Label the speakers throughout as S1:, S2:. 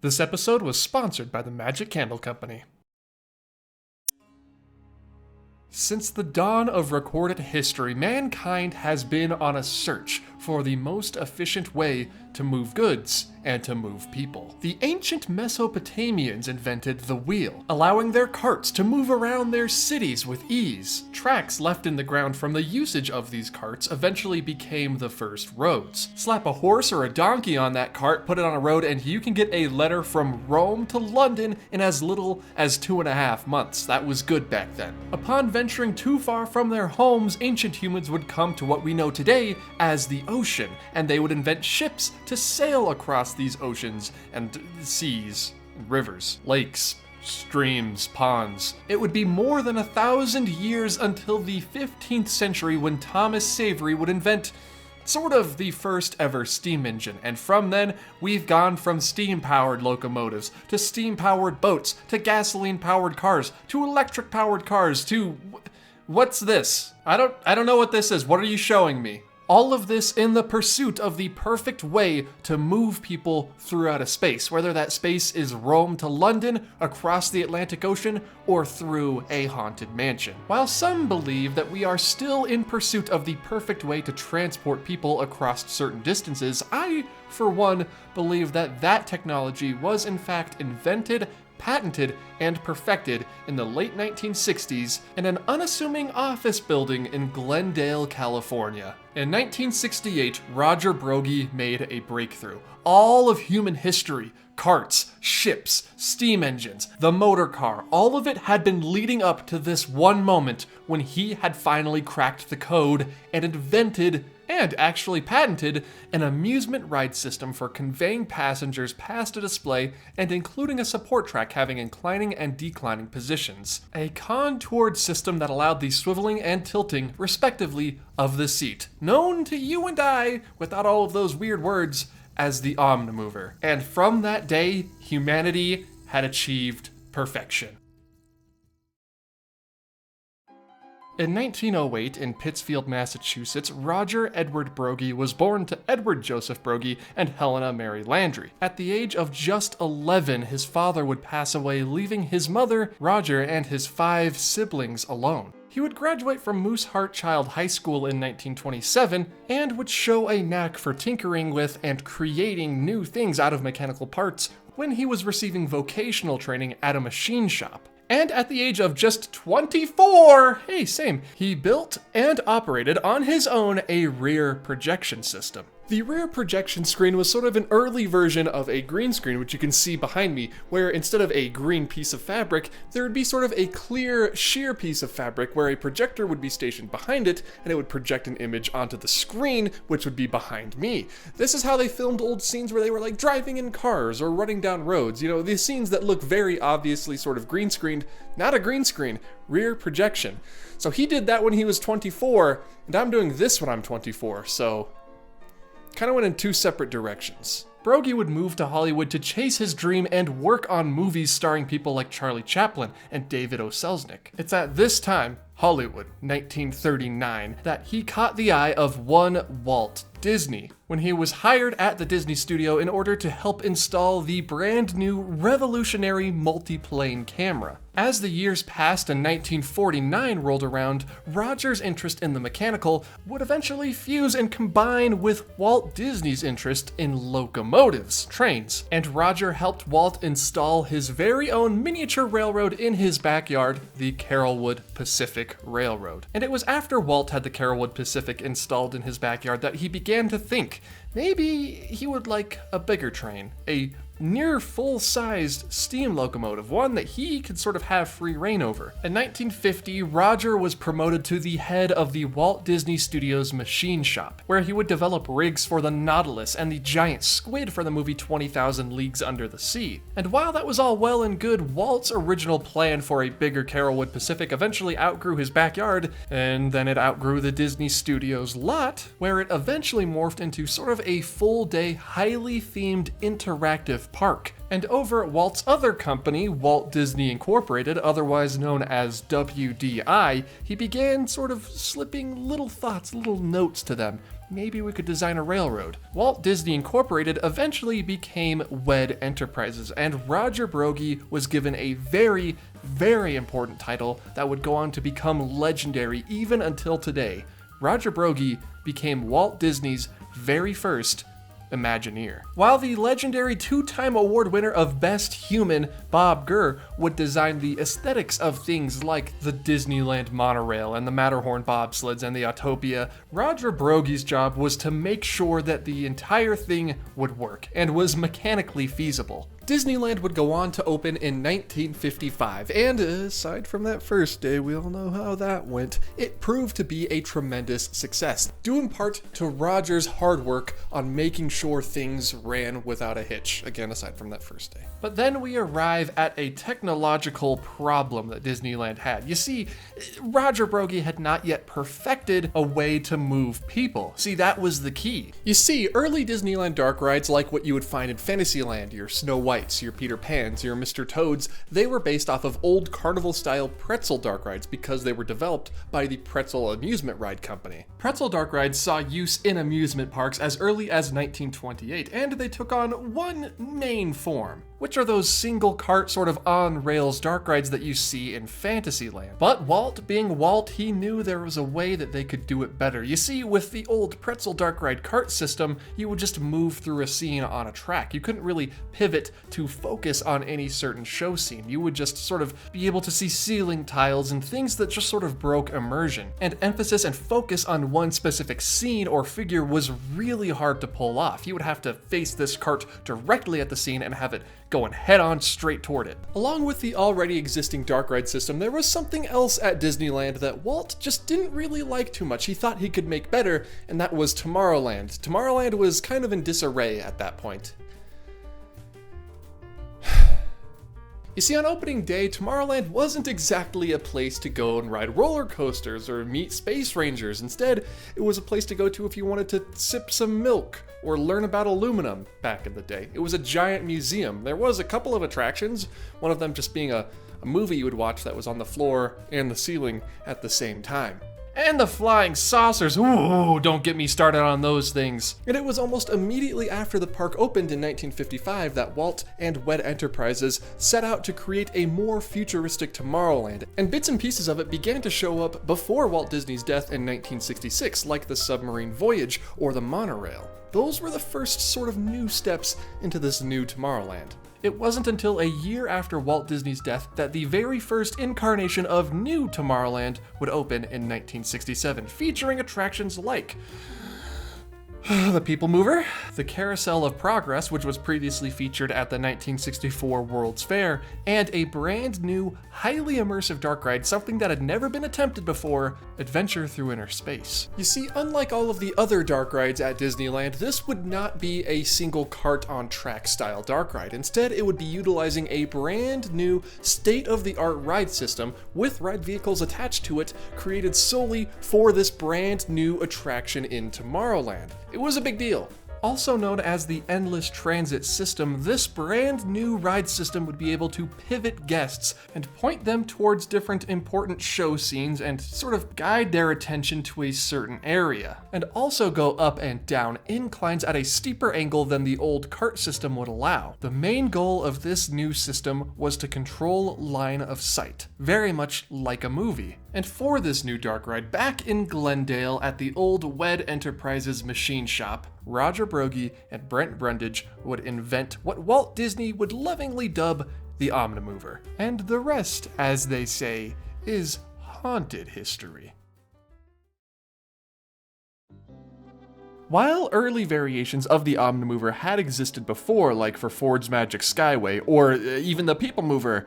S1: This episode was sponsored by the Magic Candle Company. Since the dawn of recorded history, mankind has been on a search for the most efficient way to move goods and to move people. The ancient Mesopotamians invented the wheel, allowing their carts to move around their cities with ease. Tracks left in the ground from the usage of these carts eventually became the first roads. Slap a horse or a donkey on that cart, put it on a road, and you can get a letter from Rome to London in as little as 2.5 months. That was good back then. Upon venturing too far from their homes, ancient humans would come to what we know today as the ocean, and they would invent ships to sail across these oceans and seas, rivers, lakes, streams, ponds. It would be more than 1,000 years until the 15th century when Thomas Savery would invent sort of the first ever steam engine, and from then we've gone from steam-powered locomotives to steam-powered boats to gasoline-powered cars to electric-powered cars to... what's this? I don't know what this is. What are you showing me? All of this in the pursuit of the perfect way to move people throughout a space, whether that space is Rome to London, across the Atlantic Ocean, or through a haunted mansion. While some believe that we are still in pursuit of the perfect way to transport people across certain distances, I, for one, believe that that technology was in fact invented, patented, and perfected in the late 1960s in an unassuming office building in Glendale, California. In 1968, Roger Broggie made a breakthrough. All of human history, carts, ships, steam engines, the motor car, all of it had been leading up to this one moment when he had finally cracked the code and invented and actually patented an amusement ride system for conveying passengers past a display and including a support track having inclining and declining positions. A contoured system that allowed the swiveling and tilting, respectively, of the seat, known to you and I, without all of those weird words, as the Omnimover. And from that day, humanity had achieved perfection. In 1908, in Pittsfield, Massachusetts, Roger Edward Broggie was born to Edward Joseph Broggie and Helena Mary Landry. At the age of just 11, his father would pass away, leaving his mother, Roger, and his 5 siblings alone. He would graduate from Moose Heart Child High School in 1927 and would show a knack for tinkering with and creating new things out of mechanical parts when he was receiving vocational training at a machine shop. And at the age of just 24, hey, same, he built and operated on his own a rear projection system. The rear projection screen was sort of an early version of a green screen, which you can see behind me, where instead of a green piece of fabric, there would be sort of a clear, sheer piece of fabric where a projector would be stationed behind it, and it would project an image onto the screen, which would be behind me. This is how they filmed old scenes where they were like driving in cars or running down roads. You know, these scenes that look very obviously sort of green screened, not a green screen, rear projection. So he did that when he was 24, and I'm doing this when I'm 24, so... kind of went in 2 separate directions. Broggie would move to Hollywood to chase his dream and work on movies starring people like Charlie Chaplin and David O. Selznick. It's at this time, Hollywood, 1939, that he caught the eye of one Walt Disney when he was hired at the Disney studio in order to help install the brand new revolutionary multi-plane camera. As the years passed and 1949 rolled around, Roger's interest in the mechanical would eventually fuse and combine with Walt Disney's interest in locomotives, trains, and Roger helped Walt install his very own miniature railroad in his backyard, the Carrollwood Pacific Railroad. And it was after Walt had the Carrollwood Pacific installed in his backyard that he began to think maybe he would like a bigger train, a near full-sized steam locomotive, one that he could sort of have free reign over. In 1950, Roger was promoted to the head of the Walt Disney Studios machine shop, where he would develop rigs for the Nautilus and the giant squid for the movie 20,000 Leagues Under the Sea. And while that was all well and good, Walt's original plan for a bigger Carrollwood Pacific eventually outgrew his backyard, and then it outgrew the Disney Studios lot, where it eventually morphed into sort of a full-day, highly themed interactive park. And over at Walt's other company, Walt Disney Incorporated, otherwise known as WDI, he began sort of slipping little thoughts, little notes to them. maybe we could design a railroad. Walt Disney Incorporated eventually became WED Enterprises, and Roger Broggie was given a very, very important title that would go on to become legendary even until today. Roger Broggie became Walt Disney's very first Imagineer. While the legendary two-time award winner of Best Human, Bob Gurr, would design the aesthetics of things like the Disneyland monorail and the Matterhorn bobsleds and the Autopia, Roger Broggie's job was to make sure that the entire thing would work and was mechanically feasible. Disneyland would go on to open in 1955, and aside from that first day, we all know how that went, it proved to be a tremendous success, due in part to Roger's hard work on making sure things ran without a hitch, again aside from that first day. But then we arrive at a technological problem that Disneyland had. You see, Roger Broggie had not yet perfected a way to move people. See, that was the key. You see, early Disneyland dark rides, like what you would find in Fantasyland, your Snow Whites, your Peter Pans, your Mr. Toads, they were based off of old carnival-style pretzel dark rides because they were developed by the Pretzel Amusement Ride Company. Pretzel dark rides saw use in amusement parks as early as 1928, and they took on one main form, which are those single cart sort of on-rails dark rides that you see in Fantasyland. But Walt, being Walt, he knew there was a way that they could do it better. You see, with the old pretzel dark ride cart system, you would just move through a scene on a track. You couldn't really pivot to focus on any certain show scene. You would just sort of be able to see ceiling tiles and things that just sort of broke immersion. And emphasis and focus on one specific scene or figure was really hard to pull off. You would have to face this cart directly at the scene and have it going head-on straight toward it. Along with the already existing dark ride system, there was something else at Disneyland that Walt just didn't really like too much. He thought he could make better, and that was Tomorrowland. Tomorrowland was kind of in disarray at that point. You see, on opening day, Tomorrowland wasn't exactly a place to go and ride roller coasters or meet space rangers. Instead, it was a place to go to if you wanted to sip some milk or learn about aluminum back in the day. It was a giant museum. There was a couple of attractions, one of them just being a movie you would watch that was on the floor and the ceiling at the same time. And the flying saucers, ooh, don't get me started on those things. And it was almost immediately after the park opened in 1955 that Walt and WED Enterprises set out to create a more futuristic Tomorrowland, and bits and pieces of it began to show up before Walt Disney's death in 1966, like the submarine voyage or the monorail. Those were the first sort of new steps into this new Tomorrowland. It wasn't until a year after Walt Disney's death that the very first incarnation of New Tomorrowland would open in 1967, featuring attractions like the People Mover, the Carousel of Progress, which was previously featured at the 1964 World's Fair, and a brand new, highly immersive dark ride, something that had never been attempted before, Adventure Through Inner Space. You see, unlike all of the other dark rides at Disneyland, this would not be a single cart-on-track style dark ride. Instead, it would be utilizing a brand new, state-of-the-art ride system with ride vehicles attached to it, created solely for this brand new attraction in Tomorrowland. It was a big deal. Also known as the Endless Transit System, this brand new ride system would be able to pivot guests and point them towards different important show scenes and sort of guide their attention to a certain area, and also go up and down inclines at a steeper angle than the old cart system would allow. The main goal of this new system was to control line of sight, very much like a movie. And for this new dark ride, back in Glendale at the old WED Enterprises machine shop, Roger Broggie and Brent Brundage would invent what Walt Disney would lovingly dub the Omnimover. And the rest, as they say, is haunted history. While early variations of the Omnimover had existed before, like for Ford's Magic Skyway, or even the People Mover,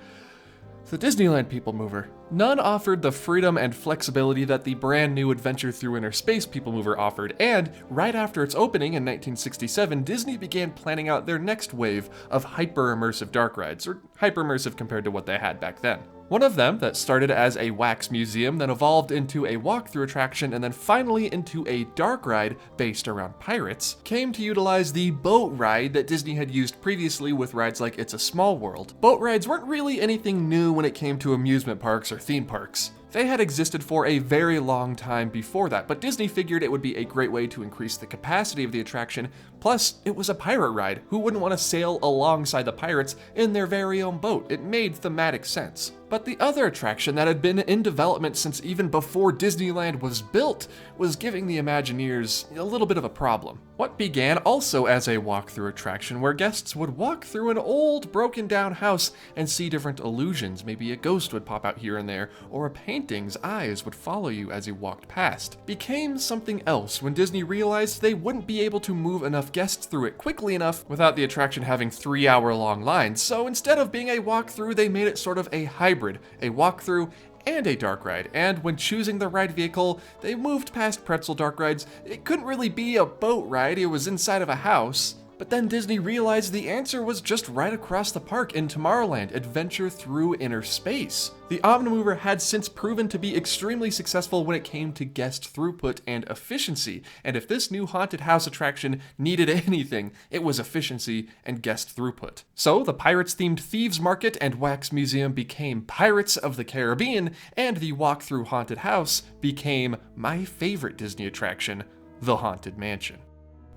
S1: the Disneyland People Mover, none offered the freedom and flexibility that the brand new Adventure Through Inner Space People Mover offered, and right after its opening in 1967, Disney began planning out their next wave of hyper-immersive dark rides, or hyper-immersive compared to what they had back then. One of them that started as a wax museum, then evolved into a walkthrough attraction, and then finally into a dark ride based around pirates, came to utilize the boat ride that Disney had used previously with rides like It's a Small World. Boat rides weren't really anything new when it came to amusement parks or theme parks. They had existed for a very long time before that, but Disney figured it would be a great way to increase the capacity of the attraction. Plus, it was a pirate ride. Who wouldn't want to sail alongside the pirates in their very own boat? It made thematic sense. But the other attraction that had been in development since even before Disneyland was built was giving the Imagineers a little bit of a problem. What began also as a walkthrough attraction where guests would walk through an old broken down house and see different illusions. Maybe a ghost would pop out here and there, or a painting's eyes would follow you as you walked past. Became something else when Disney realized they wouldn't be able to move enough guests through it quickly enough without the attraction having 3-hour-long lines. So instead of being a walkthrough, they made it sort of a hybrid, a walkthrough and a dark ride. And when choosing the ride vehicle, they moved past pretzel dark rides. It couldn't really be a boat ride, it was inside of a house. But then Disney realized the answer was just right across the park in Tomorrowland, Adventure Through Inner Space. The Omnimover had since proven to be extremely successful when it came to guest throughput and efficiency, and if this new haunted house attraction needed anything, it was efficiency and guest throughput. So the Pirates-themed Thieves Market and Wax Museum became Pirates of the Caribbean, and the walk-through haunted house became my favorite Disney attraction, the Haunted Mansion.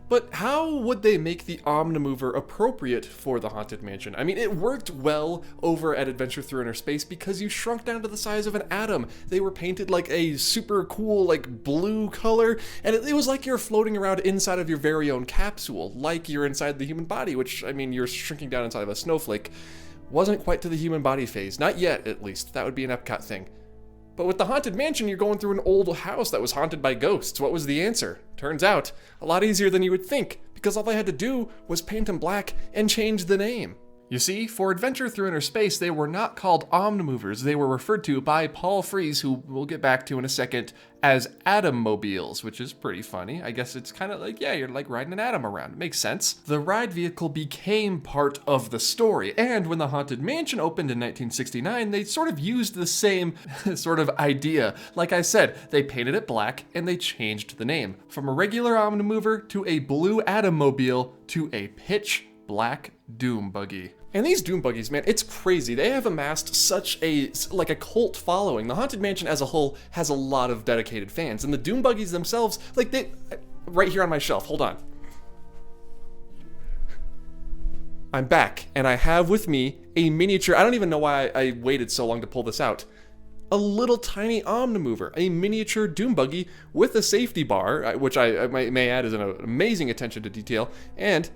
S1: But how would they make the Omnimover appropriate for the Haunted Mansion? I mean, it worked well over at Adventure Through Inner Space because you shrunk down to the size of an atom. They were painted like a super cool, like blue color, and it was like you're floating around inside of your very own capsule, like you're inside the human body, which, I mean, you're shrinking down inside of a snowflake. Wasn't quite to the human body phase. Not yet, at least. That would be an Epcot thing. But with the Haunted Mansion, you're going through an old house that was haunted by ghosts. What was the answer? Turns out, a lot easier than you would think, because all they had to do was paint them black and change the name. You see, for Adventure Through Inner Space, they were not called Omnimovers. They were referred to by Paul Frees, who we'll get back to in a second, as Atom-mobiles, which is pretty funny. I guess it's kind of like, yeah, you're like riding an atom around. It makes sense. The ride vehicle became part of the story, and when the Haunted Mansion opened in 1969, they sort of used the same sort of idea. Like I said, they painted it black, and they changed the name. From a regular Omnimover to a blue Atom-mobile to a pitch black Doom buggy. And these Doom buggies, man, it's crazy. They have amassed such a cult following. The Haunted Mansion as a whole has a lot of dedicated fans, and the Doom buggies themselves, like they, right here on my shelf, hold on. I'm back, and I have with me a miniature, I don't even know why I waited so long to pull this out. A little tiny Omnimover, a miniature Doom buggy with a safety bar, which I may add is an amazing attention to detail, and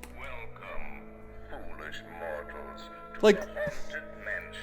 S1: like,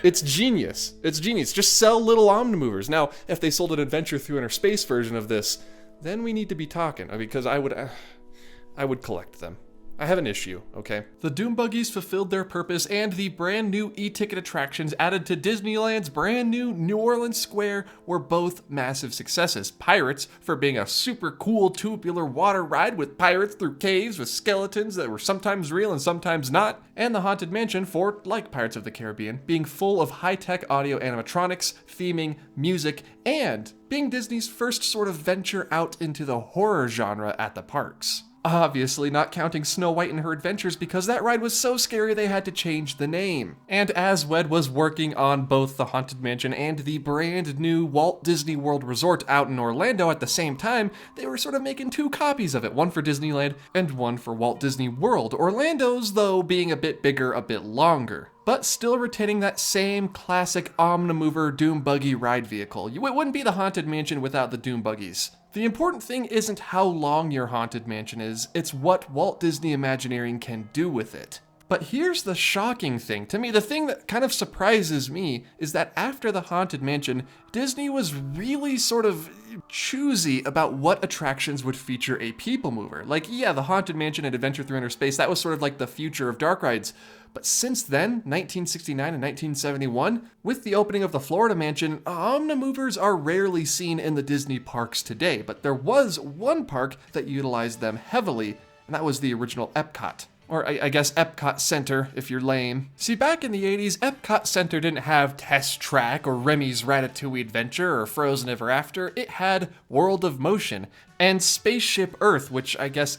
S1: it's genius. It's genius. Just sell little Omnimovers. Now, if they sold an Adventure Through Inner Space version of this, then we need to be talking, because I would collect them. I have an issue, okay? The Doom buggies fulfilled their purpose, and the brand new e-ticket attractions added to Disneyland's brand new New Orleans Square were both massive successes. Pirates, for being a super cool tubular water ride with pirates through caves with skeletons that were sometimes real and sometimes not, and the Haunted Mansion for, like Pirates of the Caribbean, being full of high-tech audio animatronics, theming, music, and being Disney's first sort of venture out into the horror genre at the parks. Obviously not counting Snow White and Her Adventures because that ride was so scary they had to change the name. And as WED was working on both the Haunted Mansion and the brand new Walt Disney World Resort out in Orlando at the same time, they were sort of making two copies of it, one for Disneyland and one for Walt Disney World. Orlando's, though, being a bit bigger, a bit longer, but still retaining that same classic Omnimover Doom buggy ride vehicle. It wouldn't be the Haunted Mansion without the Doom buggies. The important thing isn't how long your Haunted Mansion is, it's what Walt Disney Imagineering can do with it. But here's the shocking thing. To me, the thing that kind of surprises me is that after the Haunted Mansion, Disney was really sort of choosy about what attractions would feature a people mover. Like, yeah, the Haunted Mansion and Adventure Through Inner Space, that was sort of like the future of dark rides. But since then, 1969 and 1971, with the opening of the Florida Mansion, Omnimovers are rarely seen in the Disney parks today. But there was one park that utilized them heavily, and that was the original Epcot. Or I guess Epcot Center, if you're lame. See, back in the 80s, Epcot Center didn't have Test Track or Remy's Ratatouille Adventure or Frozen Ever After. It had World of Motion and Spaceship Earth, which I guess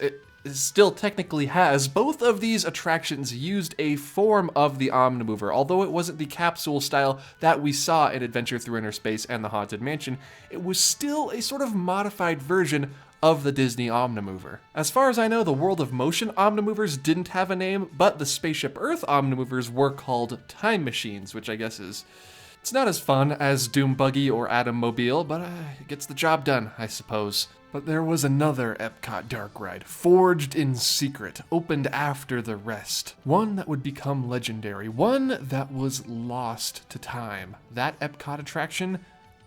S1: still technically has, both of these attractions used a form of the Omnimover. Although it wasn't the capsule style that we saw in Adventure Through Inner Space and the Haunted Mansion, it was still a sort of modified version of the Disney Omnimover. As far as I know, the World of Motion Omnimovers didn't have a name, but the Spaceship Earth Omnimovers were called Time Machines, which I guess is... it's not as fun as Doom Buggy or Atom Mobile, but it gets the job done, I suppose. But there was another Epcot dark ride, forged in secret, opened after the rest. One that would become legendary, one that was lost to time. That Epcot attraction,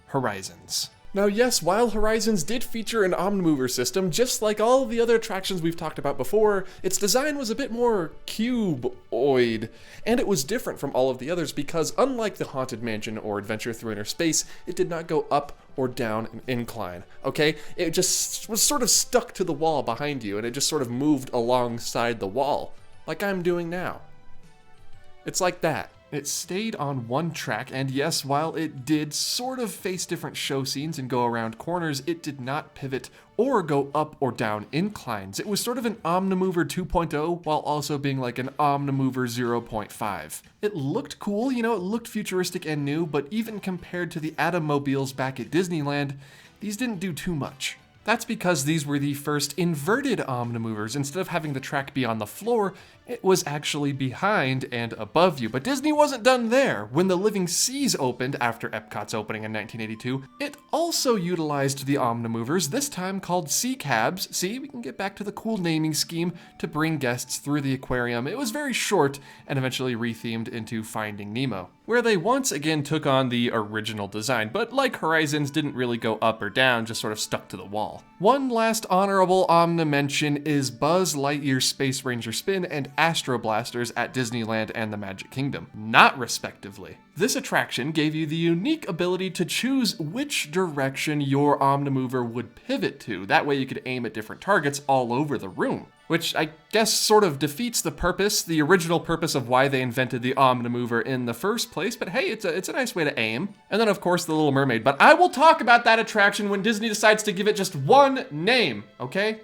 S1: Horizons. Now yes, while Horizons did feature an Omnimover system, just like all of the other attractions we've talked about before, its design was a bit more cuboid, and it was different from all of the others because unlike the Haunted Mansion or Adventure Through Inner Space, it did not go up or down an incline, okay? It just was sort of stuck to the wall behind you, and it just sort of moved alongside the wall, like I'm doing now. It's like that. It stayed on one track, and yes, while it did sort of face different show scenes and go around corners, it did not pivot or go up or down inclines. It was sort of an Omnimover 2.0 while also being like an Omnimover 0.5. It looked cool, you know, it looked futuristic and new, but even compared to the Atom-mobiles back at Disneyland, these didn't do too much. That's because these were the first inverted Omnimovers. Instead of having the track be on the floor, it was actually behind and above you. But Disney wasn't done there. When the Living Seas opened after Epcot's opening in 1982, it also utilized the Omnimovers, this time called Sea Cabs. See, we can get back to the cool naming scheme to bring guests through the aquarium. It was very short and eventually rethemed into Finding Nemo, where they once again took on the original design, but like Horizons, didn't really go up or down, just sort of stuck to the wall. One last honorable Omni mention is Buzz Lightyear Space Ranger Spin and Astro Blasters at Disneyland and the Magic Kingdom, not respectively. This attraction gave you the unique ability to choose which direction your Omnimover would pivot to. That way you could aim at different targets all over the room. Which I guess sort of defeats the purpose, the original purpose of why they invented the Omnimover in the first place, but hey, it's a nice way to aim. And then of course the Little Mermaid, but I will talk about that attraction when Disney decides to give it just one name, okay?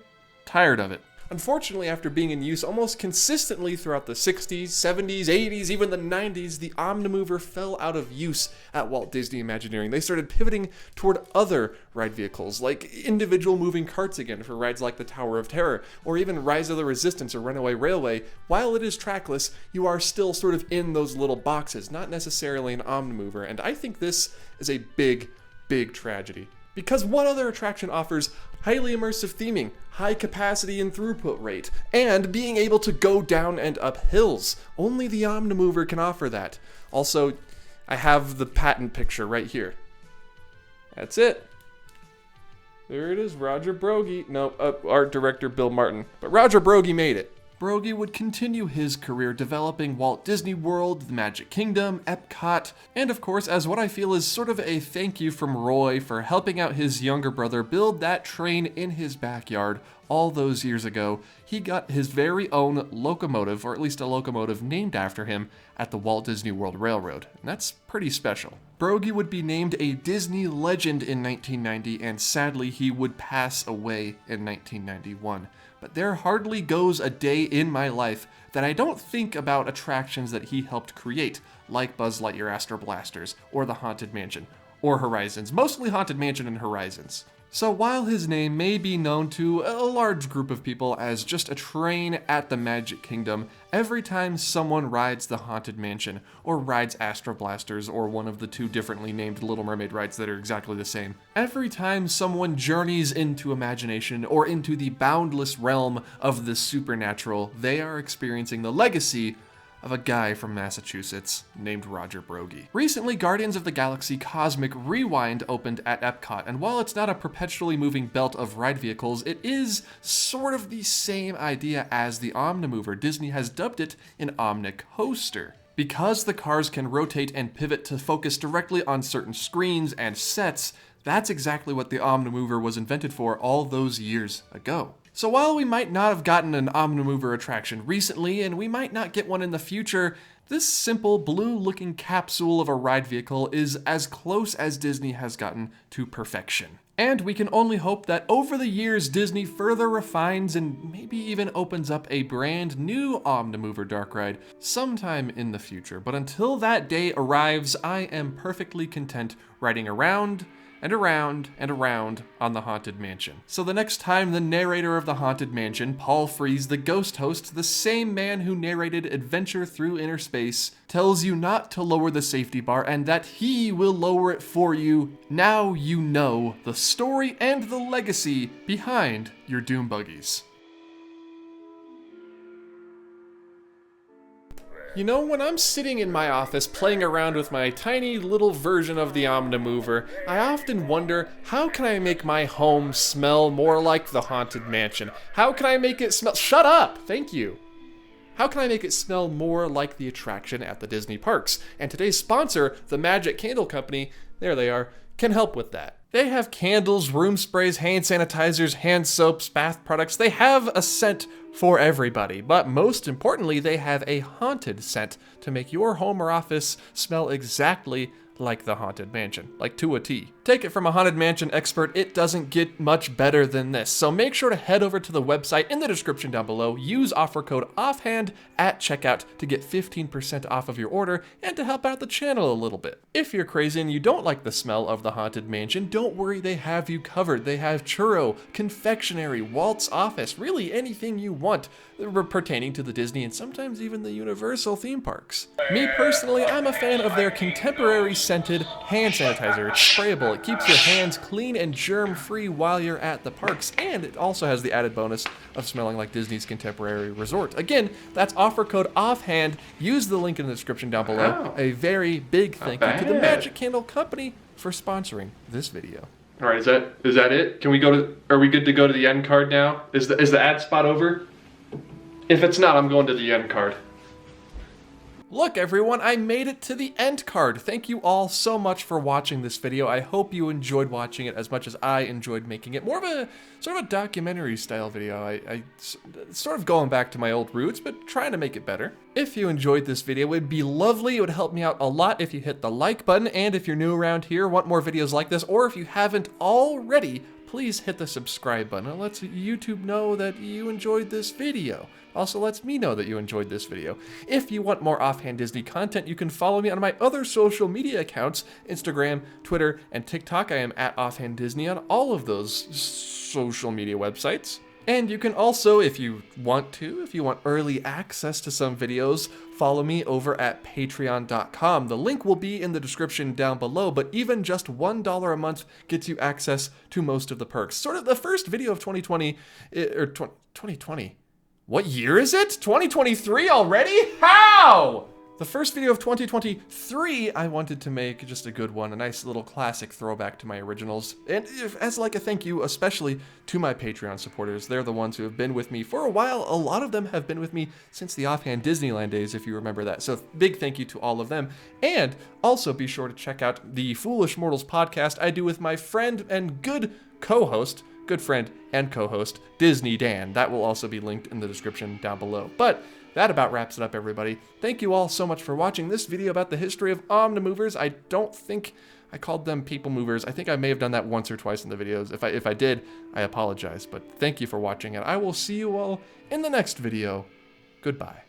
S1: Tired of it. Unfortunately, after being in use almost consistently throughout the 60s, 70s, 80s, even the 90s, the Omnimover fell out of use at Walt Disney Imagineering. They started pivoting toward other ride vehicles, like individual moving carts again for rides like the Tower of Terror, or even Rise of the Resistance or Runaway Railway. While it is trackless, you are still sort of in those little boxes, not necessarily an Omnimover, and I think this is a big, big tragedy. Because what other attraction offers highly immersive theming, high capacity and throughput rate, and being able to go down and up hills? Only the Omnimover can offer that. Also, I have the patent picture right here. That's it. There it is, Roger Broggie. No, art director Bill Martin. But Roger Broggie made it. Broggie would continue his career developing Walt Disney World, the Magic Kingdom, Epcot, and of course as what I feel is sort of a thank you from Roy for helping out his younger brother build that train in his backyard all those years ago. He got his very own locomotive, or at least a locomotive named after him, at the Walt Disney World Railroad, and that's pretty special. Broggie would be named a Disney legend in 1990, and sadly he would pass away in 1991. But there hardly goes a day in my life that I don't think about attractions that he helped create, like Buzz Lightyear Astro Blasters, or the Haunted Mansion, or Horizons, mostly Haunted Mansion and Horizons. So while his name may be known to a large group of people as just a train at the Magic Kingdom, every time someone rides the Haunted Mansion, or rides Astro Blasters, or one of the two differently named Little Mermaid rides that are exactly the same, every time someone journeys into imagination or into the boundless realm of the supernatural, they are experiencing the legacy of a guy from Massachusetts named Roger Broggie. Recently, Guardians of the Galaxy Cosmic Rewind opened at Epcot, and while it's not a perpetually moving belt of ride vehicles, it is sort of the same idea as the Omnimover. Disney has dubbed it an Omnicoaster. Because the cars can rotate and pivot to focus directly on certain screens and sets, that's exactly what the Omnimover was invented for all those years ago. So while we might not have gotten an Omnimover attraction recently, and we might not get one in the future, this simple blue-looking capsule of a ride vehicle is as close as Disney has gotten to perfection. And we can only hope that over the years, Disney further refines and maybe even opens up a brand new Omnimover dark ride sometime in the future. But until that day arrives, I am perfectly content riding around and around and around on the Haunted Mansion. So the next time the narrator of the Haunted Mansion, Paul Frees, the ghost host, the same man who narrated Adventure Through Inner Space, tells you not to lower the safety bar and that he will lower it for you, now you know the story and the legacy behind your doom buggies. You know, when I'm sitting in my office playing around with my tiny little version of the Omnimover, I often wonder, how can I make my home smell more like the Haunted Mansion? How can I make it smell— Shut up! Thank you. How can I make it smell more like the attraction at the Disney parks? And today's sponsor, the Magic Candle Company, there they are, can help with that. They have candles, room sprays, hand sanitizers, hand soaps, bath products. They have a scent for everybody, but most importantly, they have a haunted scent to make your home or office smell exactly like the Haunted Mansion, like to a T. Take it from a Haunted Mansion expert, it doesn't get much better than this. So make sure to head over to the website in the description down below, use offer code OFFHAND at checkout to get 15% off of your order and to help out the channel a little bit. If you're crazy and you don't like the smell of the Haunted Mansion, don't worry, they have you covered. They have churro, confectionery, Walt's office, really anything you want pertaining to the Disney and sometimes even the Universal theme parks. Me personally, I'm a fan of their contemporary scented hand sanitizer. It's sprayable, it keeps your hands clean and germ-free while you're at the parks, and it also has the added bonus of smelling like Disney's contemporary resort. Again, that's offer code OFFHAND. Use the link in the description down below. A very big thank you to the Magic Candle Company for sponsoring this video. All right, is that it? Can we go to— are we good to go to the end card now? Is the ad spot over? If it's not, I'm going to the end card. Look everyone, I made it to the end card. Thank you all so much for watching this video. I hope you enjoyed watching it as much as I enjoyed making it. More of a sort of a documentary style video. I sort of going back to my old roots, but trying to make it better. If you enjoyed this video, it'd be lovely. It would help me out a lot if you hit the like button. And if you're new around here, want more videos like this, or if you haven't already, please hit the subscribe button. It lets YouTube know that you enjoyed this video. Also lets me know that you enjoyed this video. If you want more Offhand Disney content, you can follow me on my other social media accounts, Instagram, Twitter, and TikTok. I am at Offhand Disney on all of those social media websites. And you can also, if you want early access to some videos, follow me over at patreon.com. The link will be in the description down below, but even just $1 a month gets you access to most of the perks. Sort of the first video of 2020, or 2020. What year is it? 2023 already? How? The first video of 2023, I wanted to make just a good one, a nice little classic throwback to my originals. And as like a thank you, especially to my Patreon supporters. They're the ones who have been with me for a while. A lot of them have been with me since the Offhand Disneyland days, if you remember that. So big thank you to all of them. And also be sure to check out the Foolish Mortals podcast I do with my friend and good friend and co-host, Disney Dan. That will also be linked in the description down below. But that about wraps it up, everybody. Thank you all so much for watching this video about the history of Omnimovers. I don't think I called them people movers. I think I may have done that once or twice in the videos. If I did, I apologize. But thank you for watching, and I will see you all in the next video. Goodbye.